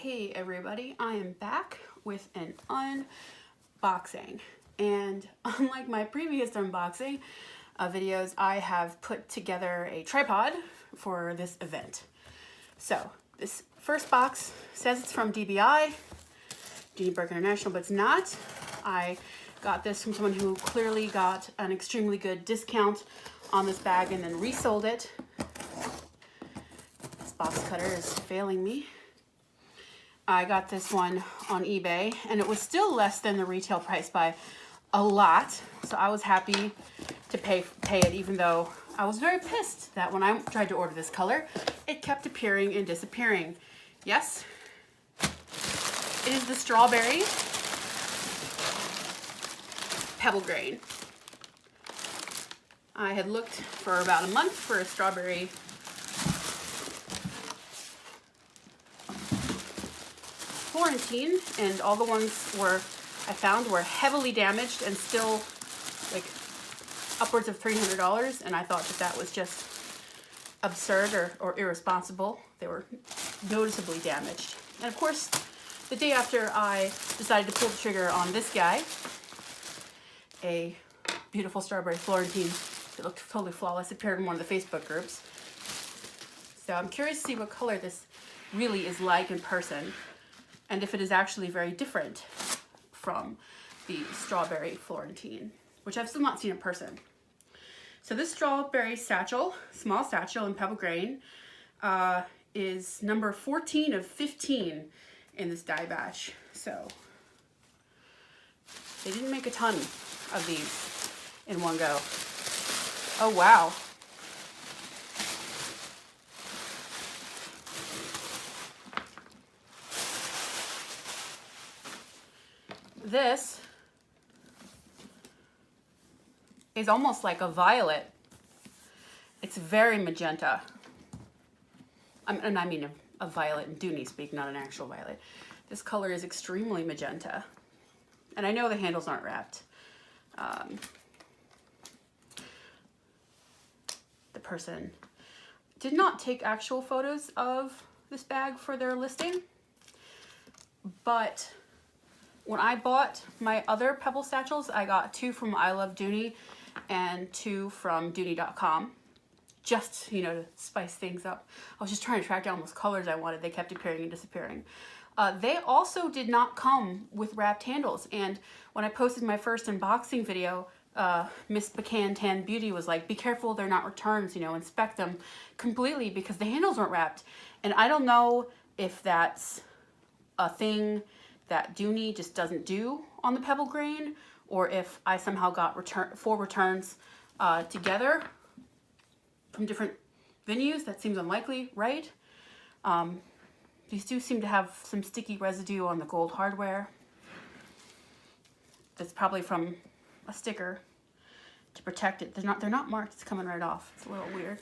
Hey everybody, I am back with an unboxing, and unlike my previous unboxing videos, I have put together a tripod for this event. So this first box says it's from DBI, Dooney Bourke International, but it's not. I got this from someone who clearly got an extremely good discount on this bag and then resold it. This box cutter is failing me. I got this one on eBay and it was still less than the retail price by a lot. So I was happy to pay it, even though I was very pissed that when I tried to order this color, it kept appearing and disappearing. Yes, it is the strawberry pebble grain. I had looked for about a month for a strawberry Florentine, and all the ones I found were heavily damaged and still like upwards of $300, and I thought that was just absurd or irresponsible. They were noticeably damaged. And of course, the day after I decided to pull the trigger on this guy, a beautiful strawberry Florentine that looked totally flawless, appeared in one of the Facebook groups. So I'm curious to see what color this really is like in person, and if it is actually very different from the strawberry Florentine, which I've still not seen in person. So this strawberry satchel, small satchel in pebble grain, is number 14 of 15 in this die batch. So they didn't make a ton of these in one go. Oh wow. This is almost like a violet. It's very magenta. And I mean a violet in Dooney speak, not an actual violet. This color is extremely magenta. And I know the handles aren't wrapped. The person did not take actual photos of this bag for their listing, but when I bought my other pebble satchels, I got 2 from I Love Dooney and 2 from Dooney.com, just, you know, to spice things up. I was just trying to track down those colors I wanted. They kept appearing and disappearing. They also did not come with wrapped handles, and when I posted my first unboxing video, Miss Pecan Tan Beauty was like, be careful, they're not returns, you know, inspect them completely because the handles weren't wrapped. And I don't know if that's a thing that Dooney just doesn't do on the pebble grain, or if I somehow got 4 returns together from different venues. That seems unlikely, right? These do seem to have some sticky residue on the gold hardware. That's probably from a sticker to protect it. They're not marked. It's coming right off. It's a little weird.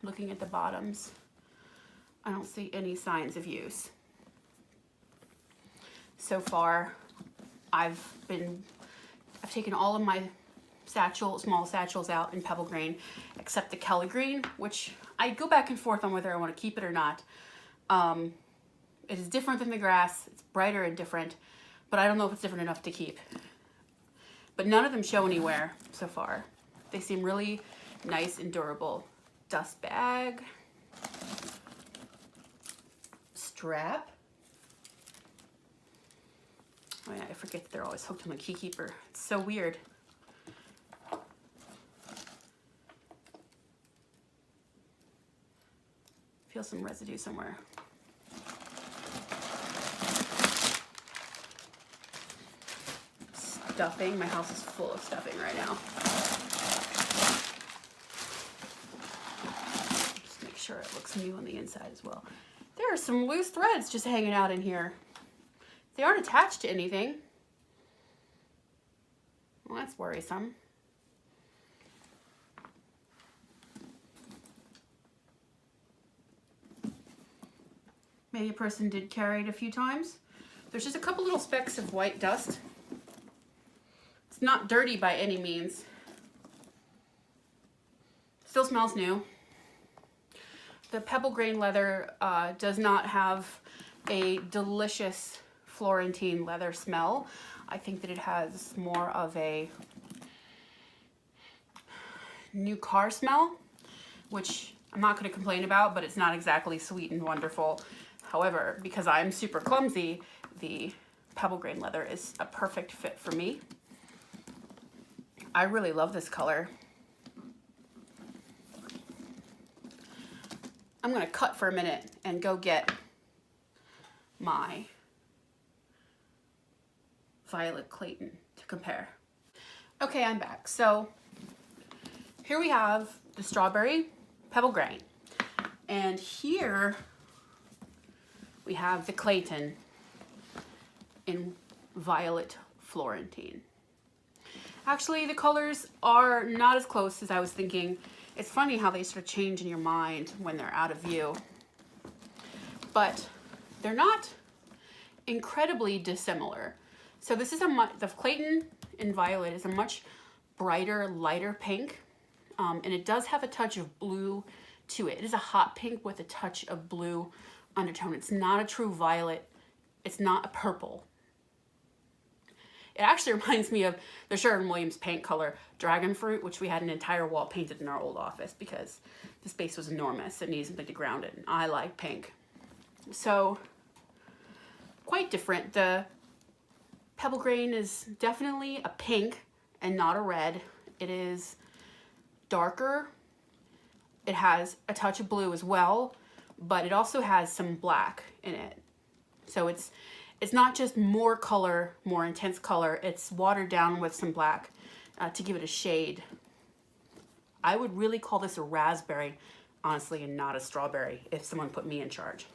Looking at the bottoms, I don't see any signs of use. So far, I've taken all of my small satchels out in pebble grain, except the Kelly green, which I go back and forth on whether I want to keep it or not. It is different than the grass. It's brighter and different, but I don't know if it's different enough to keep. But none of them show anywhere so far. They seem really nice and durable. Dust bag, strap. Oh yeah, I forget that they're always hooked on the key keeper. It's so weird. Feel some residue somewhere. Stuffing. My house is full of stuffing right now. Just make sure it looks new on the inside as well. There are some loose threads just hanging out in here. They aren't attached to anything. Well, that's worrisome. Maybe a person did carry it a few times. There's just a couple little specks of white dust. It's not dirty by any means. Still smells new. the pebble grain leather does not have a delicious Florentine leather smell. I think that it has more of a new car smell, which I'm not going to complain about, but it's not exactly sweet and wonderful. However, because I'm super clumsy, the pebble grain leather is a perfect fit for me. I really love this color. I'm going to cut for a minute and go get my Violet Clayton to compare. Okay, I'm back. So here we have the strawberry pebble grain, and here we have the Clayton in Violet Florentine. Actually, the colors are not as close as I was thinking. It's funny how they sort of change in your mind when they're out of view, but they're not incredibly dissimilar. So this is the Clayton in Violet is a much brighter, lighter pink, and it does have a touch of blue to it. It is a hot pink with a touch of blue undertone. It's not a true violet. It's not a purple. It actually reminds me of the Sherwin-Williams paint color Dragon Fruit, which we had an entire wall painted in our old office because the space was enormous. It needed something to ground it, and I like pink. So, quite different. The pebble grain is definitely a pink and not a red. It is darker. It has a touch of blue as well, but it also has some black in it. So it's not just more color, more intense color. It's watered down with some black to give it a shade. I would really call this a raspberry, honestly, and not a strawberry if someone put me in charge.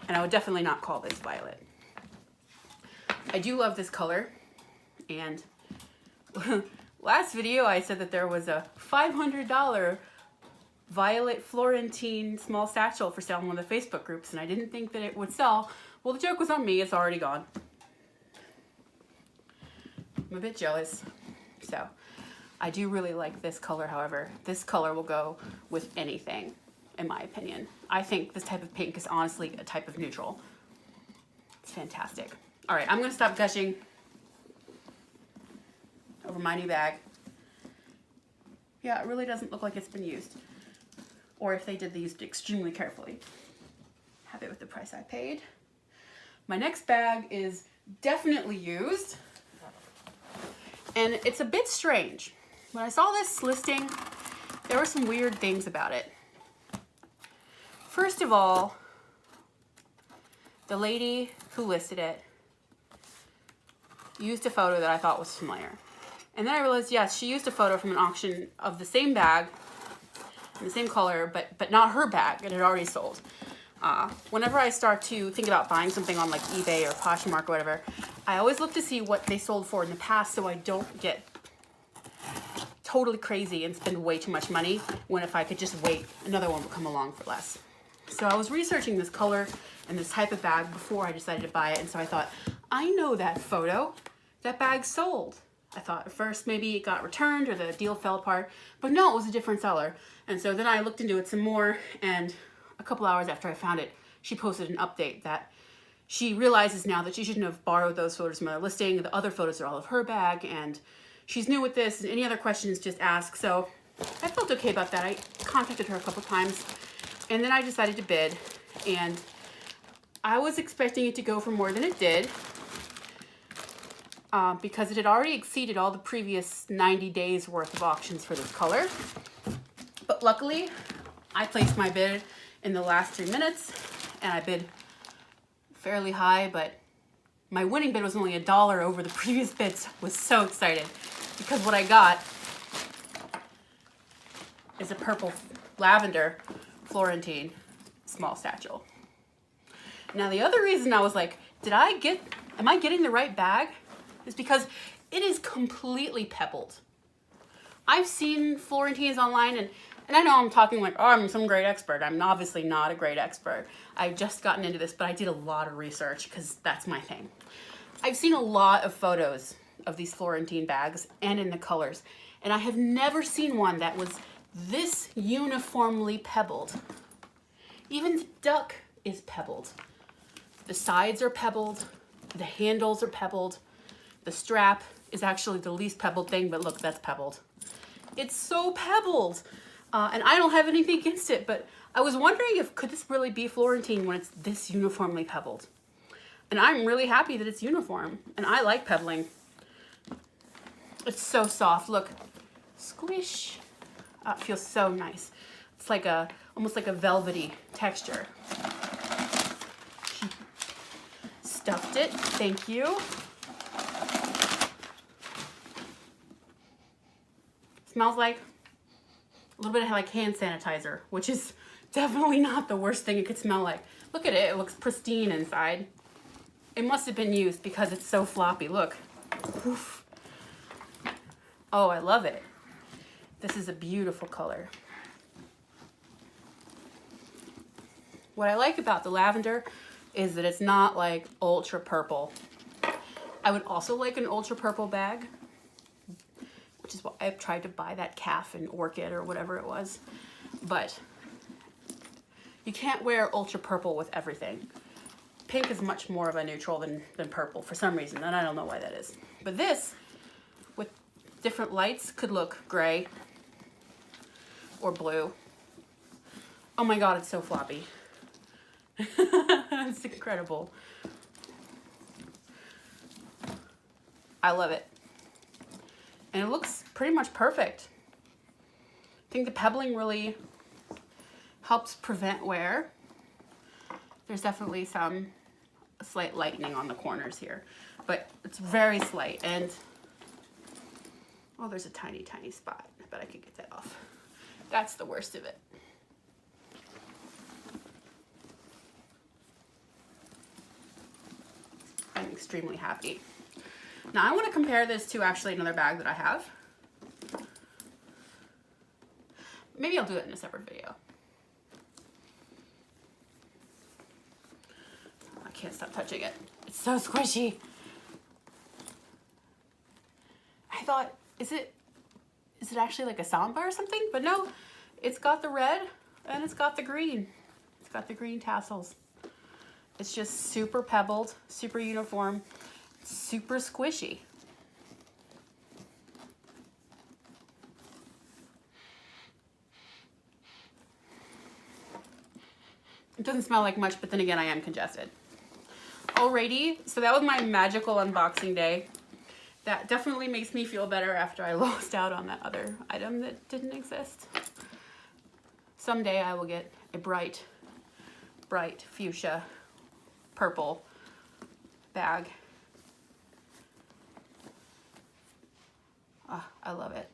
And I would definitely not call this violet. I do love this color. And last video I said that there was a $500 Violet Florentine small satchel for sale in one of the Facebook groups, and I didn't think that it would sell. Well, the joke was on me. It's already gone. I'm a bit jealous. So, I do really like this color, however. This color will go with anything, in my opinion. I think this type of pink is honestly a type of neutral. It's fantastic. All right, I'm going to stop gushing over my new bag. Yeah, it really doesn't look like it's been used. Or if they did, they used it extremely carefully. Happy with the price I paid. My next bag is definitely used. And it's a bit strange. When I saw this listing, there were some weird things about it. First of all, the lady who listed it used a photo that I thought was familiar. And then I realized, yes, she used a photo from an auction of the same bag, in the same color, but not her bag. It had already sold. Whenever I start to think about buying something on like eBay or Poshmark or whatever, I always look to see what they sold for in the past so I don't get totally crazy and spend way too much money when if I could just wait, another one would come along for less. So I was researching this color and this type of bag before I decided to buy it, and so I thought, I know that photo. That bag sold. I thought at first maybe it got returned or the deal fell apart, but no, it was a different seller. And so then I looked into it some more, and a couple hours after I found it, she posted an update that she realizes now that she shouldn't have borrowed those photos from another listing. The other photos are all of her bag, and she's new with this, and any other questions, just ask. So I felt okay about that. I contacted her a couple times, and then I decided to bid, and I was expecting it to go for more than it did, because it had already exceeded all the previous 90 days worth of auctions for this color. But luckily, I placed my bid in the last 3 minutes, and I bid fairly high, but my winning bid was only $1 over the previous bids. I was so excited because what I got is a purple lavender Florentine small satchel. Now the other reason I was like, am I getting the right bag? Is because it is completely pebbled. I've seen Florentines online, and I know I'm talking like, oh, I'm some great expert. I'm obviously not a great expert. I've just gotten into this, but I did a lot of research because that's my thing. I've seen a lot of photos of these Florentine bags and in the colors, and I have never seen one that was this uniformly pebbled. Even the duck is pebbled. The sides are pebbled. The handles are pebbled. The strap is actually the least pebbled thing, but look, that's pebbled. It's so pebbled. And I don't have anything against it, but I was wondering if could this really be Florentine when it's this uniformly pebbled? And I'm really happy that it's uniform, and I like pebbling. It's so soft. Look, squish. It feels so nice. It's like almost like a velvety texture. Stuffed it. Thank you. Smells like a little bit of like hand sanitizer, which is definitely not the worst thing it could smell like. Look at it. It looks pristine inside. It must have been used because it's so floppy. Look. Oof. Oh, I love it. This is a beautiful color. What I like about the lavender is that it's not like ultra purple. I would also like an ultra purple bag, which is what I've tried to buy, that calf and orchid or whatever it was. But you can't wear ultra purple with everything. Pink is much more of a neutral than purple for some reason, and I don't know why that is. But this, with different lights, could look gray or blue. Oh my God, it's so floppy. It's incredible. I love it. And it looks pretty much perfect. I think the pebbling really helps prevent wear. There's definitely some slight lightening on the corners here, but it's very slight. And oh, there's a tiny, tiny spot. I bet I could get that off. That's the worst of it. I'm extremely happy. Now I want to compare this to actually another bag that I have. Maybe I'll do it in a separate video. I can't stop touching it. It's so squishy. I thought, is it actually like a samba or something? But no, it's got the red and it's got the green. It's got the green tassels. It's just super pebbled, super uniform, super squishy. It doesn't smell like much, but then again, I am congested. Alrighty, so that was my magical unboxing day. That definitely makes me feel better after I lost out on that other item that didn't exist. Someday I will get a bright, bright fuchsia purple bag. Ah, I love it.